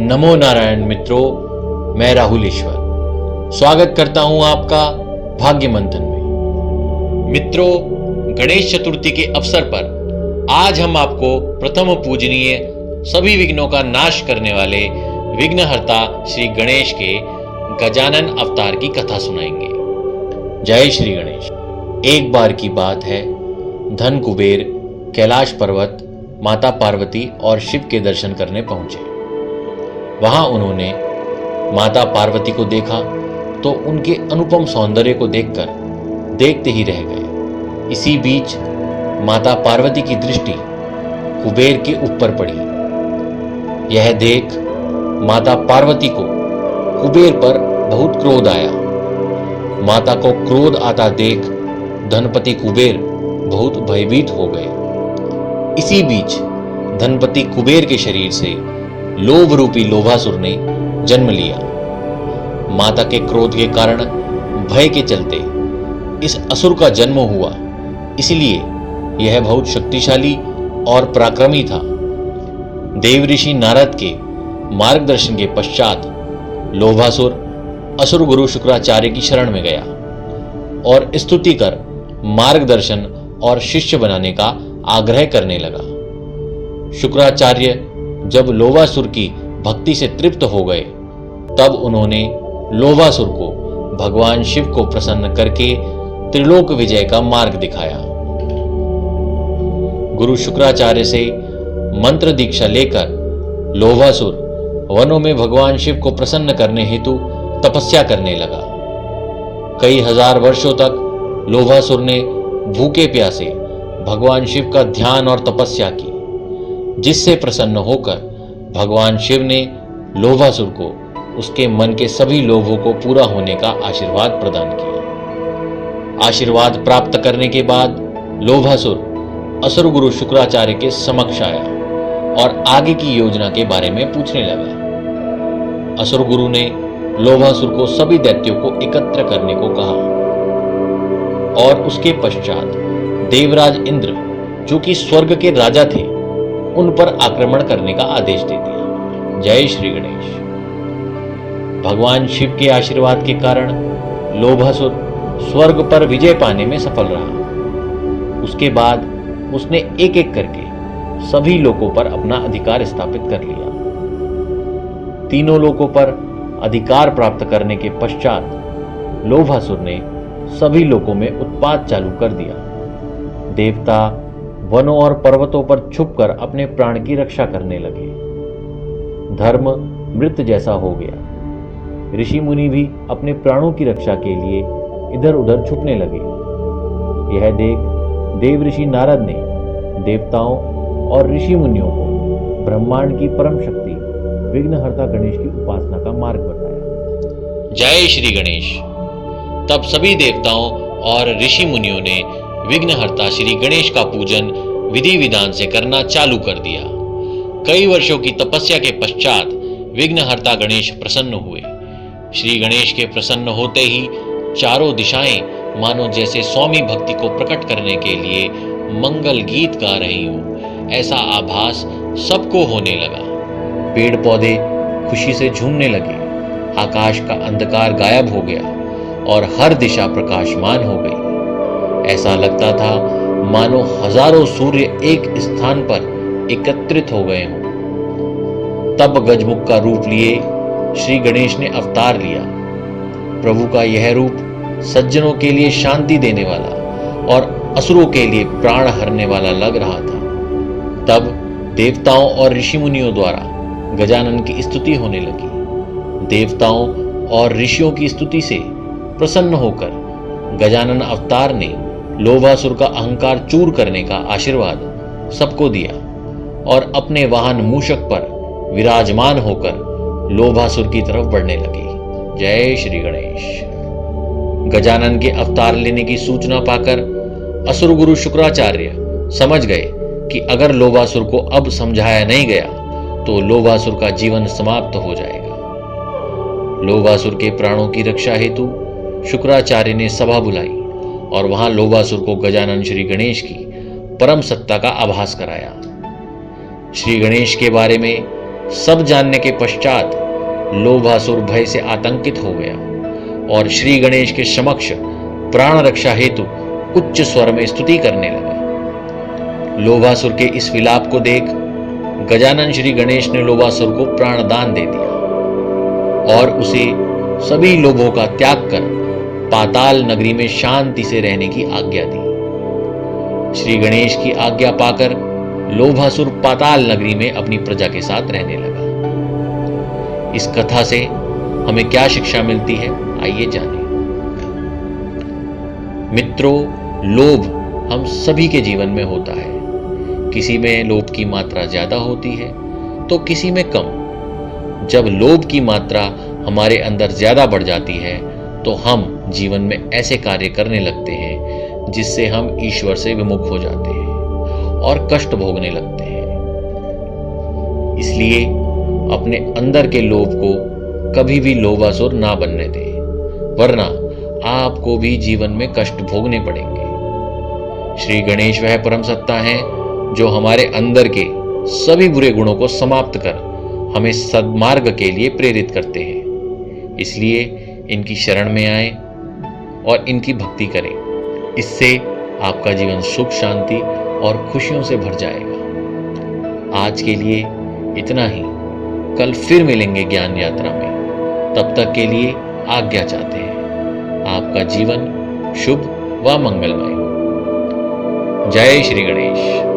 नमो नारायण मित्रों, मैं राहुल ईश्वर स्वागत करता हूं आपका भाग्य मंथन में। मित्रों, गणेश चतुर्थी के अवसर पर आज हम आपको प्रथम पूजनीय सभी विघ्नों का नाश करने वाले विघ्नहर्ता श्री गणेश के गजानन अवतार की कथा सुनाएंगे। जय श्री गणेश। एक बार की बात है, धन कुबेर कैलाश पर्वत माता पार्वती और शिव के दर्शन करने पहुंचे। वहां उन्होंने माता पार्वती को देखा तो उनके अनुपम सौंदर्य को देखकर देखते ही रह गए। इसी बीच माता पार्वती की दृष्टि कुबेर के ऊपर पड़ी। यह देख माता पार्वती को कुबेर पर बहुत क्रोध आया। माता को क्रोध आता देख धनपति कुबेर बहुत भयभीत हो गए। इसी बीच धनपति कुबेर के शरीर से लोभ रूपी लोभासुर ने जन्म लिया। माता के क्रोध के कारण भय के चलते इस असुर का जन्म हुआ, इसलिए यह बहुत शक्तिशाली और पराक्रमी था। देव ऋषि नारद के मार्गदर्शन के पश्चात लोभासुर असुर गुरु शुक्राचार्य की शरण में गया और स्तुति कर मार्गदर्शन और शिष्य बनाने का आग्रह करने लगा। शुक्राचार्य जब लोभासुर की भक्ति से तृप्त हो गए, तब उन्होंने लोभासुर को भगवान शिव को प्रसन्न करके त्रिलोक विजय का मार्ग दिखाया। गुरु शुक्राचार्य से मंत्र दीक्षा लेकर लोभासुर वनों में भगवान शिव को प्रसन्न करने हेतु तपस्या करने लगा। कई हजार वर्षों तक लोभासुर ने भूखे प्यासे भगवान शिव का ध्यान और तपस्या की, जिससे प्रसन्न होकर भगवान शिव ने लोभासुर को उसके मन के सभी लोभों को पूरा होने का आशीर्वाद प्रदान किया। आशीर्वाद प्राप्त करने के बाद लोभासुर असुर गुरु शुक्राचार्य के समक्ष आया और आगे की योजना के बारे में पूछने लगा। असुर गुरु ने लोभासुर को सभी दैत्यों को एकत्र करने को कहा और उसके पश्चात देवराज इंद्र, जो कि स्वर्ग के राजा थे, उन पर आक्रमण करने का आदेश दे दिया। जय श्री गणेश। भगवान शिव के आशीर्वाद के कारण लोभासुर स्वर्ग पर विजय पाने में सफल रहा। उसके बाद उसने एक एक करके सभी लोकों पर अपना अधिकार स्थापित कर लिया। तीनों लोकों पर अधिकार प्राप्त करने के पश्चात लोभासुर ने सभी लोकों में उत्पात चालू कर दिया। देवता वनों और पर्वतों पर छुपकर अपने प्राण की रक्षा करने लगे। धर्म मृत जैसा हो गया। ऋषि मुनि भी अपने प्राणों की रक्षा के लिए इधर उधर छुपने लगे। यह देख देव ऋषि नारद ने देवताओं और ऋषि मुनियों को ब्रह्मांड की परम शक्ति विघ्नहर्ता गणेश की उपासना का मार्ग बताया। जय श्री गणेश। तब सभी देवताओं और ऋषि मुनियों ने विघ्नहर्ता श्री गणेश का पूजन विधि विधान से करना चालू कर दिया। कई वर्षों की तपस्या के पश्चात विघ्नहर्ता गणेश प्रसन्न हुए। श्री गणेश के प्रसन्न होते ही चारों दिशाएं मानो जैसे स्वामी भक्ति को प्रकट करने के लिए मंगल गीत गा रही हो, ऐसा आभास सबको होने लगा। पेड़ पौधे खुशी से झूमने लगे। आकाश का अंधकार गायब हो गया और हर दिशा प्रकाशमान हो गई। ऐसा लगता था मानो हजारों सूर्य एक स्थान पर एकत्रित हो गए हों। तब गजमुख का रूप लिए श्री गणेश ने अवतार लिया। प्रभु का यह रूप सज्जनों के लिए शांति देने वाला और असुरों के लिए प्राण हरने वाला लग रहा था। तब देवताओं और ऋषि मुनियों द्वारा गजानन की स्तुति होने लगी। देवताओं और ऋषियों की स्तुति से प्रसन्न होकर गजानन अवतार ने लोभासुर का अहंकार चूर करने का आशीर्वाद सबको दिया और अपने वाहन मूषक पर विराजमान होकर लोभासुर की तरफ बढ़ने लगे। जय श्री गणेश। गजानन के अवतार लेने की सूचना पाकर असुर गुरु शुक्राचार्य समझ गए कि अगर लोभासुर को अब समझाया नहीं गया तो लोभासुर का जीवन समाप्त हो जाएगा। लोभासुर के प्राणों की रक्षा हेतु शुक्राचार्य ने सभा बुलाई और वहां लोभासुर को गजानन श्री गणेश की परम सत्ता का आभास कराया। श्री गणेश के बारे में सब जानने के पश्चात लोभासुर भय से आतंकित हो गया और श्री गणेश के समक्ष प्राण रक्षा हेतु उच्च स्वर में स्तुति करने लगा। लोभासुर के इस विलाप को देख गजानन श्री गणेश ने लोभासुर को प्राणदान दे दिया और उसे सभी लोभों का त्याग कर पाताल नगरी में शांति से रहने की आज्ञा दी। श्री गणेश की आज्ञा पाकर लोभासुर पाताल नगरी में अपनी प्रजा के साथ रहने लगा। इस कथा से हमें क्या शिक्षा मिलती है, आइए जानें। मित्रों, लोभ हम सभी के जीवन में होता है। किसी में लोभ की मात्रा ज्यादा होती है तो किसी में कम। जब लोभ की मात्रा हमारे अंदर ज्यादा बढ़ जाती है तो हम जीवन में ऐसे कार्य करने लगते हैं जिससे हम ईश्वर से विमुख हो जाते हैं और कष्ट भोगने लगते हैं। इसलिए अपने अंदर के लोभ को कभी भी लोभासुर ना बनने दें, वरना आपको भी जीवन में कष्ट भोगने पड़ेंगे। श्री गणेश वह परम सत्ता है जो हमारे अंदर के सभी बुरे गुणों को समाप्त कर हमें सद्मार्ग के लिए प्रेरित करते हैं। इसलिए इनकी शरण में आए और इनकी भक्ति करें। इससे आपका जीवन सुख, शांति और खुशियों से भर जाएगा। आज के लिए इतना ही। कल फिर मिलेंगे ज्ञान यात्रा में। तब तक के लिए आज्ञा चाहते हैं। आपका जीवन शुभ व मंगलमय हो। जय श्री गणेश।